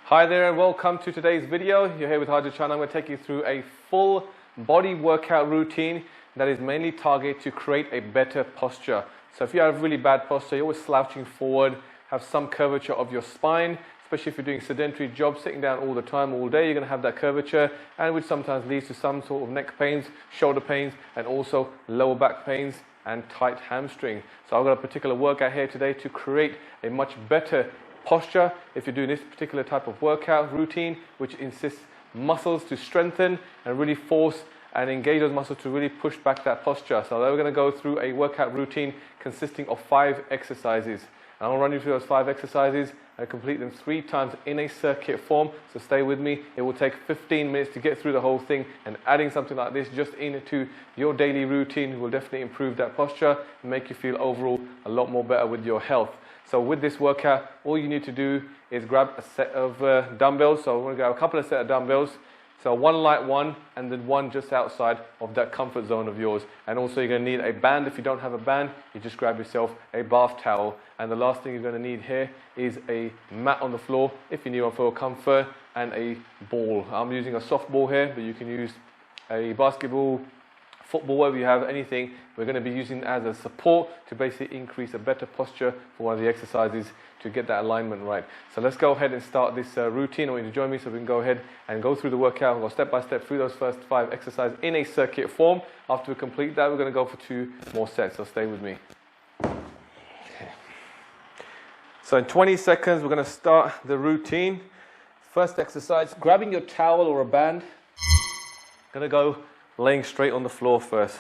Hi there and welcome to today's video. You're here with Harjit Chan. I'm going to take you through a full body workout routine that is mainly targeted to create a better posture. So if you have really bad posture, you're always slouching forward, have some curvature of your spine, especially if you're doing sedentary jobs, sitting down all the time, all day, you're going to have that curvature, and which sometimes leads to some sort of neck pains, shoulder pains, and also lower back pains and tight hamstring. So I've got a particular workout here today to create a much better posture if you're doing this particular type of workout routine, which insists muscles to strengthen and really force and engage those muscles to really push back that posture. So we're going to go through a workout routine consisting of 5 exercises. And I'll run you through those 5 exercises and complete them 3 times in a circuit form. So stay with me. It will take 15 minutes to get through the whole thing, and adding something like this just into your daily routine will definitely improve that posture and make you feel overall a lot more better with your health. So with this workout, all you need to do is grab a set of dumbbells. So we're going to grab a couple of set of dumbbells. So one light one, and then one just outside of that comfort zone of yours. And also you're going to need a band. If you don't have a band, you just grab yourself a bath towel. And the last thing you're going to need here is a mat on the floor, if you need one for comfort, and a ball. I'm using a soft ball here, but you can use a basketball, football, wherever you have anything. We're going to be using it as a support to basically increase a better posture for one of the exercises to get that alignment right. So let's go ahead and start this routine. I want you to join me so we can go ahead and go through the workout. We'll go step by step through those first 5 exercises in a circuit form. After we complete that, we're going to go for 2 more sets. So stay with me. Okay. So in 20 seconds, we're going to start the routine. First exercise, grabbing your towel or a band. Going to go laying straight on the floor first.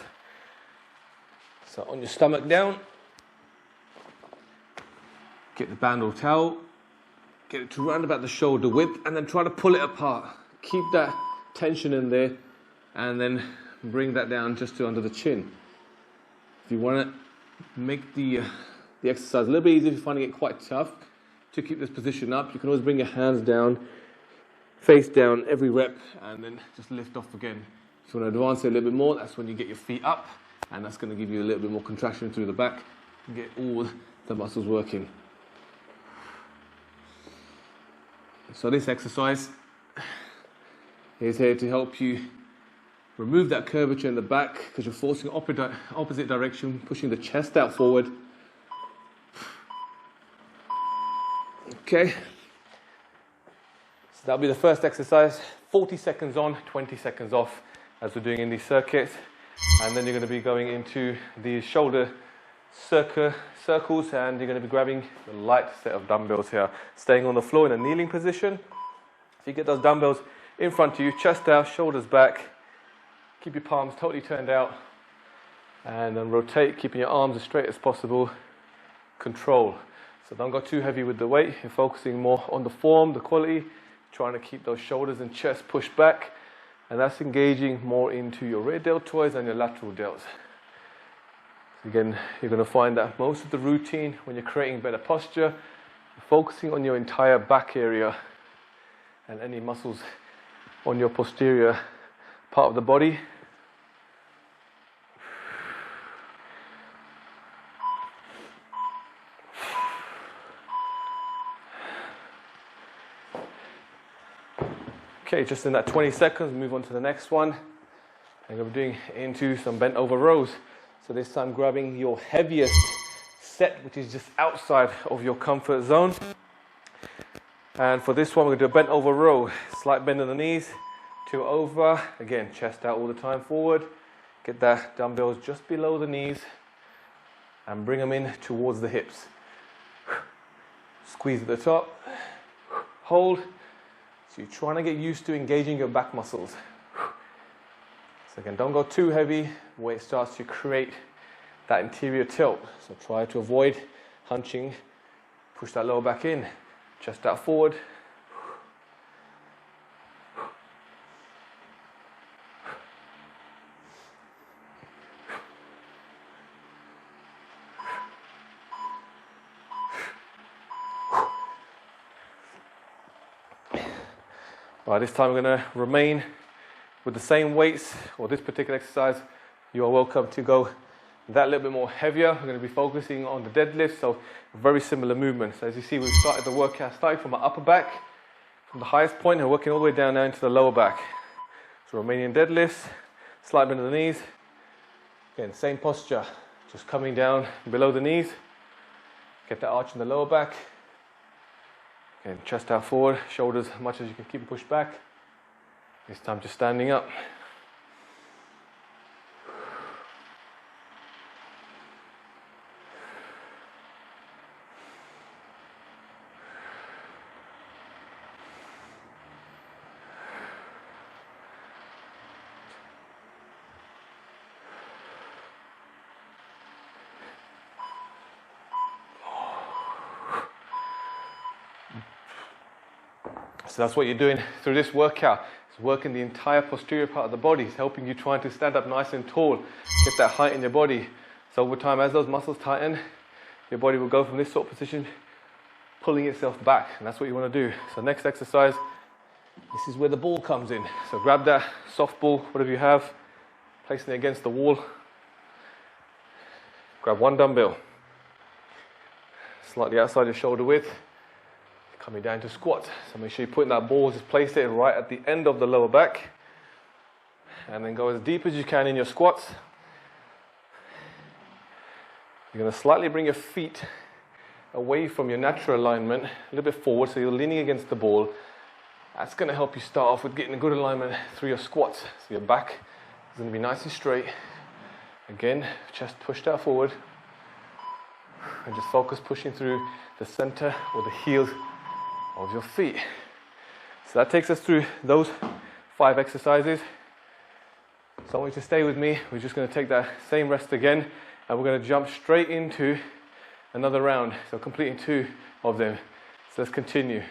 So on your stomach down, get the band or towel, get it to round about the shoulder width, and then try to pull it apart. Keep that tension in there, and then bring that down just to under the chin. If you want to make the exercise a little bit easier, if you're finding it quite tough to keep this position up, you can always bring your hands down, face down every rep, and then just lift off again. If you want to advance it a little bit more, that's when you get your feet up, and that's going to give you a little bit more contraction through the back and get all the muscles working. So this exercise is here to help you remove that curvature in the back, because you're forcing opposite direction, pushing the chest out forward. Okay. So that'll be the first exercise. 40 seconds on, 20 seconds off, as we're doing in these circuits. And then you're going to be going into the shoulder circles, and you're going to be grabbing the light set of dumbbells here, staying on the floor in a kneeling position. So you get those dumbbells in front of you, chest out, shoulders back, keep your palms totally turned out, and then rotate, keeping your arms as straight as possible. Control. So don't go too heavy with the weight. You're focusing more on the form, the quality, trying to keep those shoulders and chest pushed back, and that's engaging more into your rear deltoids and your lateral delts. Again, you're going to find that most of the routine, when you're creating better posture, you're focusing on your entire back area and any muscles on your posterior part of the body. Okay, just in that 20 seconds, move on to the next one. And we're doing into some bent over rows. So this time grabbing your heaviest set, which is just outside of your comfort zone. And for this one, we're going to do a bent over row. Slight bend in the knees, 2 over. Again, chest out all the time forward. Get that dumbbells just below the knees and bring them in towards the hips. Squeeze at the top. Hold. So you're trying to get used to engaging your back muscles. So again, don't go too heavy where it starts to create that anterior tilt. So try to avoid hunching. Push that lower back in. Chest out forward. All right, this time we're going to remain with the same weights, or this particular exercise, you are welcome to go that little bit more heavier. We're going to be focusing on the deadlift, so very similar movements. As you see, we've started the workout starting from our upper back From the highest point, we're working all the way down now into the lower back. So Romanian deadlifts, slight bend of the knees. Again, same posture, just coming down below the knees. Get that arch in the lower back. Again, chest out forward, shoulders as much as you can keep them pushed back. This time just standing up. So that's what you're doing through this workout. It's working the entire posterior part of the body. It's helping you trying to stand up nice and tall, get that height in your body. So over time, as those muscles tighten, your body will go from this sort of position, pulling itself back. And that's what you want to do. So next exercise, this is where the ball comes in. So grab that soft ball, whatever you have, placing it against the wall. Grab one dumbbell, slightly outside your shoulder width. Coming down to squat. So make sure you're putting that ball, just place it right at the end of the lower back. And then go as deep as you can in your squats. You're going to slightly bring your feet away from your natural alignment, a little bit forward, so you're leaning against the ball. That's going to help you start off with getting a good alignment through your squats. So your back is going to be nice and straight. Again, chest pushed out forward. And just focus pushing through the center or the heels of your feet. So that takes us through those 5 exercises. So I want you to stay with me. We're just going to take that same rest again, and we're going to jump straight into another round. So completing 2 of them. So let's continue.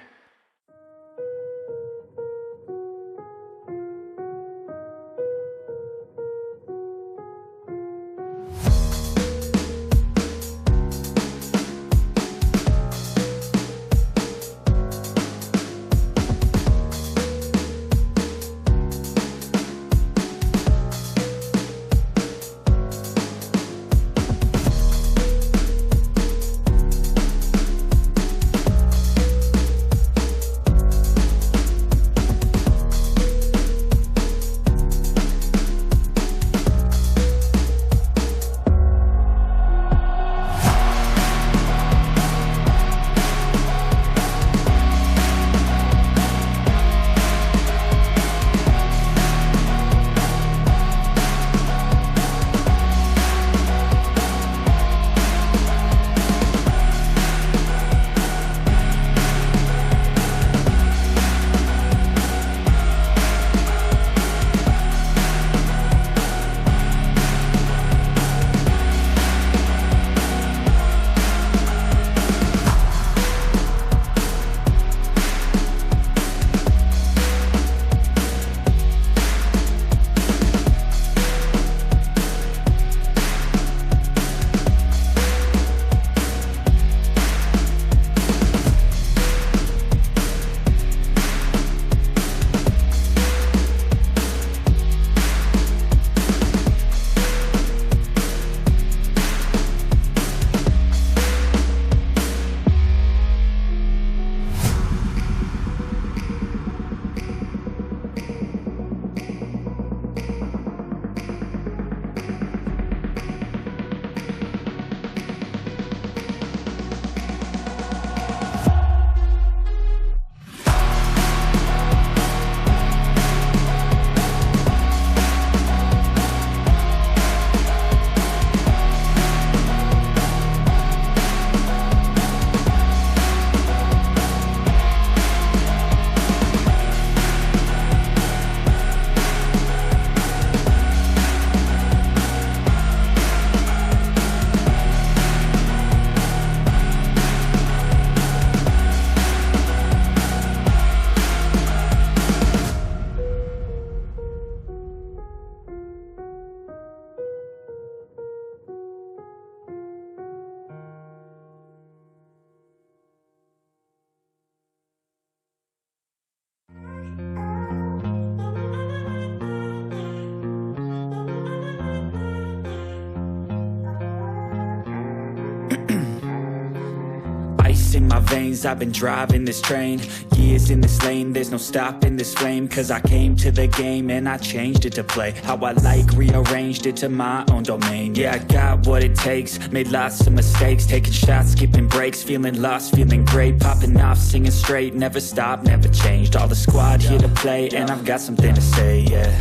veins, I've been driving this train. Years in this lane, there's no stopping this flame. Cause I came to the game and I changed it to play how I like, rearranged it to my own domain. Yeah, I got what it takes, made lots of mistakes, taking shots, skipping breaks, feeling lost, feeling great, popping off, singing straight, never stopped, never changed. All the squad here to play, and I've got something to say, yeah.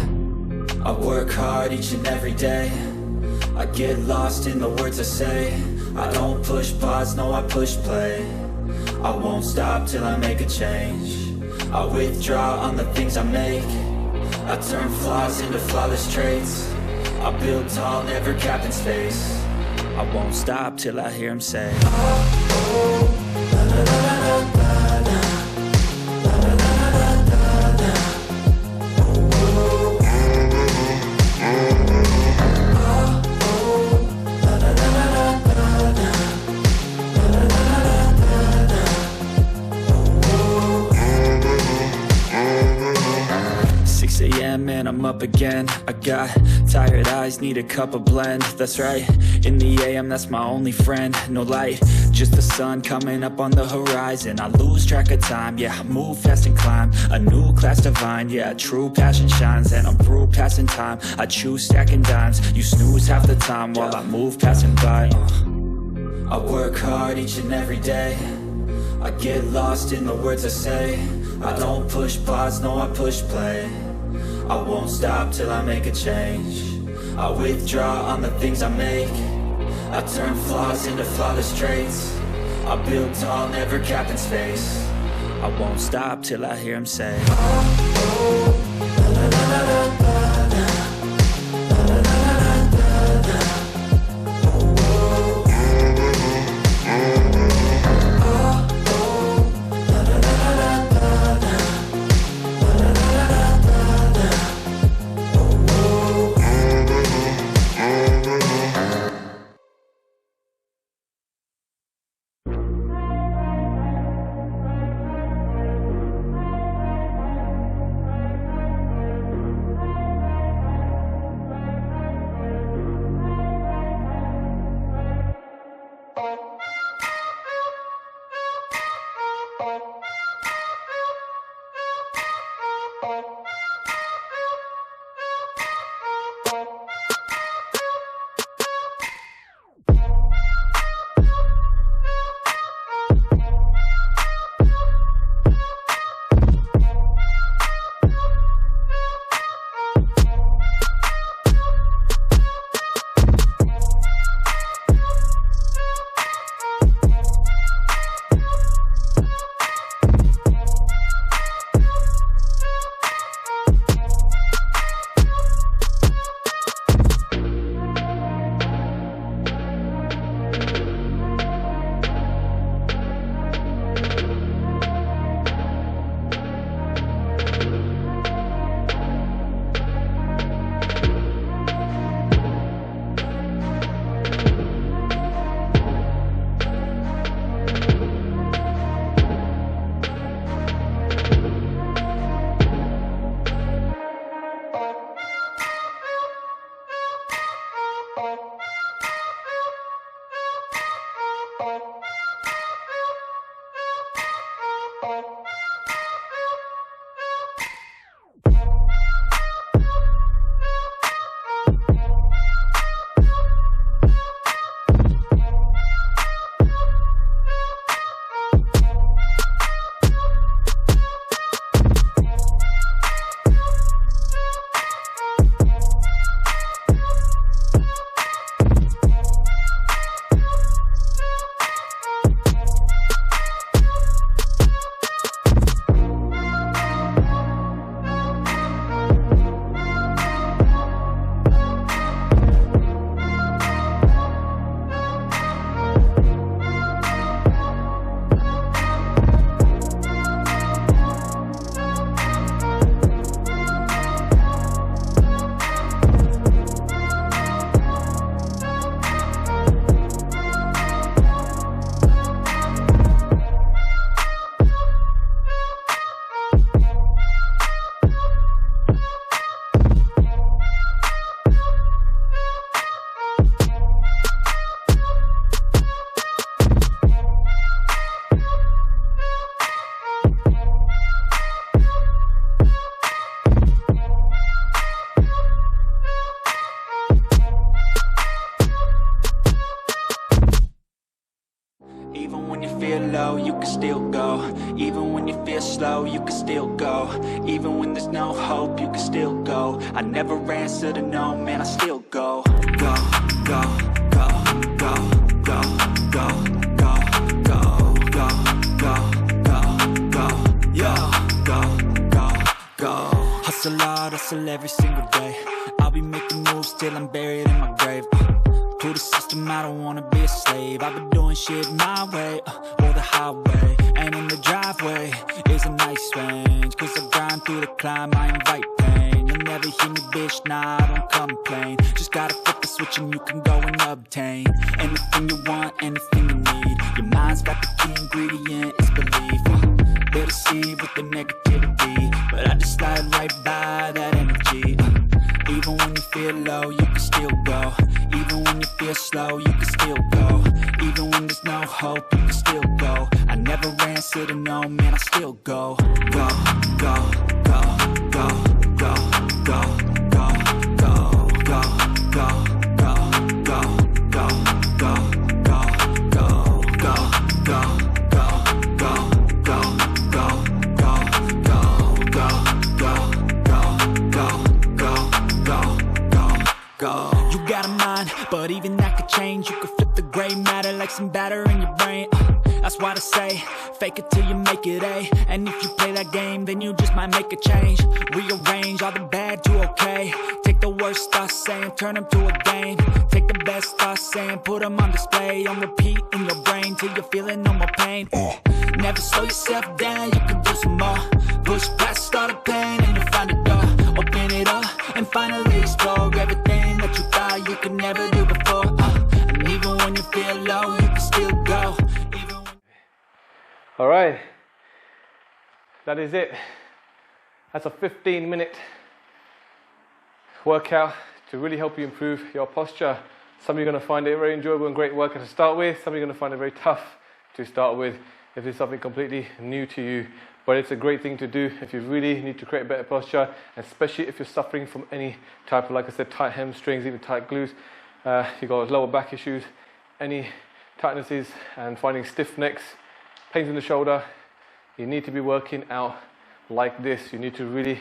I work hard each and every day, I get lost in the words I say. I don't push pause, no I push play. I won't stop till I make a change. I withdraw on the things I make. I turn flaws into flawless traits. I build tall, never capped in space. I won't stop till I hear him say, oh, oh, la, la, la, la, la, la. And I'm up again. I got tired eyes, need a cup of blend. That's right, in the AM, that's my only friend. No light, just the sun coming up on the horizon. I lose track of time, yeah, I move fast and climb a new class divine, yeah, true passion shines. And I'm through passing time, I choose stacking dimes. You snooze half the time while I move passing by. I work hard each and every day, I get lost in the words I say. I don't push pause, no I push play. I won't stop till I make a change. I withdraw on the things I make. I turn flaws into flawless traits. I build tall, never capped in space. I won't stop till I hear him say, oh, oh, la, la, la, la, la, la. slow, you can still go. Even when there's no hope, you can still go. I never answer to no, man, I still go. Go, go, go, go, go, go, go, go, go, go, go, go, go. Hustle hard, hustle every single day. I'll be making moves till I'm buried in my grave. To the system, I don't wanna be a slave. I've been doing shit my way, or the highway. And in the driveway is a nice range, cause I grind through the climb, I invite pain. You'll never hear me, bitch, nah, I don't complain. Just gotta flip the switch and you can go and obtain anything you want, anything you need. Your mind's got the key ingredient, it's belief. They deceive with the negativity, but I just slide right by that energy. Even when you feel low, you can still go. Even when you feel slow, you can still go. Even when there's no hope, you can still go. I never answer to no, man, I still go. Go, go, go, go, go, go, go, go, go, go, go, go, go, go, go, go, go, go. You got a mind, but even that could change. You could flip the gray matter like some batter in your brain. That's why I say, fake it till you make it A. And if you play that game, then you just might make a change. Rearrange all the bad to okay. Take the worst thoughts saying, turn them to a game. Take the best thoughts saying, put them on display. On repeat in your brain till you're feeling no more pain. Never slow yourself down, you can do some more. Push past all the pain and you'll find a door. Open it up and finally explore everything that you thought you could never do before. And even when you feel low, you can still go. All right, that is it. That's a 15-minute workout to really help you improve your posture. Some of you are going to find it very enjoyable and great workout to start with. Some of you are going to find it very tough to start with if it's something completely new to you. But it's a great thing to do if you really need to create better posture, especially if you're suffering from any type of, like I said, tight hamstrings, even tight glutes. You've got lower back issues, any tightnesses and finding stiff necks, pains in the shoulder. You need to be working out like this. You need to really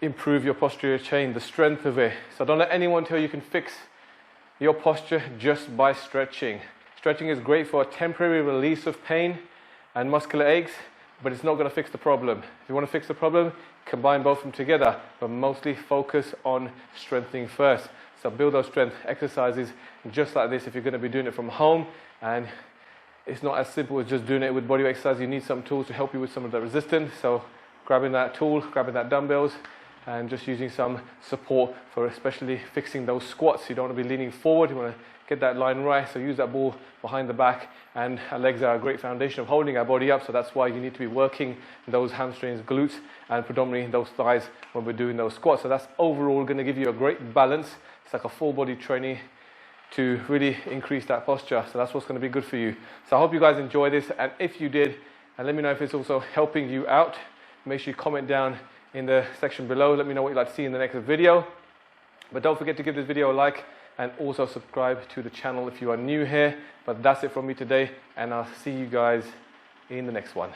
improve your posterior chain, the strength of it. So don't let anyone tell you can fix your posture just by stretching. Stretching is great for a temporary release of pain and muscular aches, but it's not going to fix the problem. If you want to fix the problem, combine both of them together, but mostly focus on strengthening first. So build those strength exercises just like this if you're going to be doing it from home. And it's not as simple as just doing it with body weight exercise. You need some tools to help you with some of the resistance. So grabbing that tool, grabbing that dumbbells, and just using some support for especially fixing those squats. You don't want to be leaning forward. You want to get that line right. So use that ball behind the back, and our legs are a great foundation of holding our body up. So that's why you need to be working those hamstrings, glutes, and predominantly those thighs when we're doing those squats. So that's overall going to give you a great balance. It's like a full body training to really increase that posture. So that's what's going to be good for you. So I hope you guys enjoy this, and if you did, and let me know if it's also helping you out. Make sure you comment down in the section below. Let me know what you'd like to see in the next video. But don't forget to give this video a like and also subscribe to the channel if you are new here. But that's it from me today, and I'll see you guys in the next one.